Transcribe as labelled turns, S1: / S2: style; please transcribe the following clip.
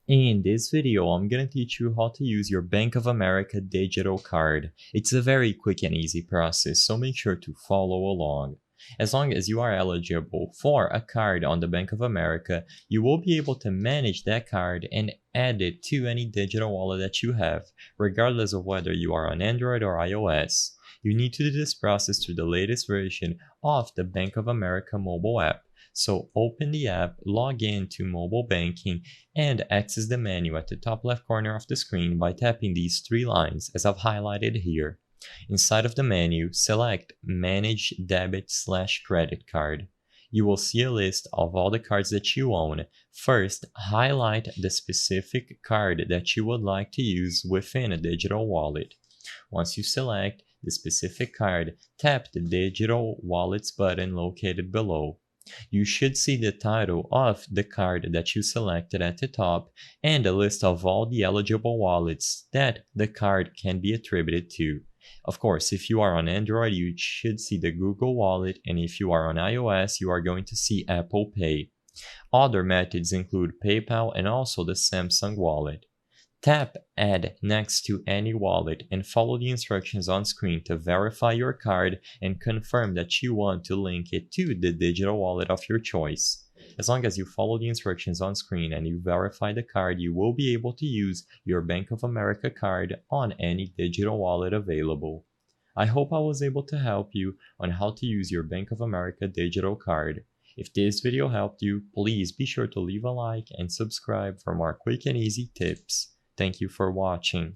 S1: In this video, I'm gonna teach you how to use your Bank of America digital card. It's a very quick and easy process, so make sure to follow along. As long as you are eligible for a card on the Bank of America, you will be able to manage that card and add it to any digital wallet that you have, regardless of whether you are on Android or iOS. You need to do this process through the latest version of the Bank of America mobile app. So open the app, log in to mobile banking, and access the menu at the top left corner of the screen by tapping these three lines as I've highlighted here. Inside of the menu, select Manage Debit/Credit Card. You will see a list of all the cards that you own. First, highlight the specific card that you would like to use within a digital wallet. Once you select the specific card, tap the Digital Wallets button located below. You should see the title of the card that you selected at the top and a list of all the eligible wallets that the card can be attributed to. Of course, if you are on Android, you should see the Google Wallet, and if you are on iOS, you are going to see Apple Pay. Other methods include PayPal and also the Samsung Wallet. Tap Add next to any wallet and follow the instructions on screen to verify your card and confirm that you want to link it to the digital wallet of your choice. As long as you follow the instructions on screen and you verify the card, you will be able to use your Bank of America card on any digital wallet available. I hope I was able to help you on how to use your Bank of America digital card. If this video helped you, please be sure to leave a like and subscribe for more quick and easy tips. Thank you for watching.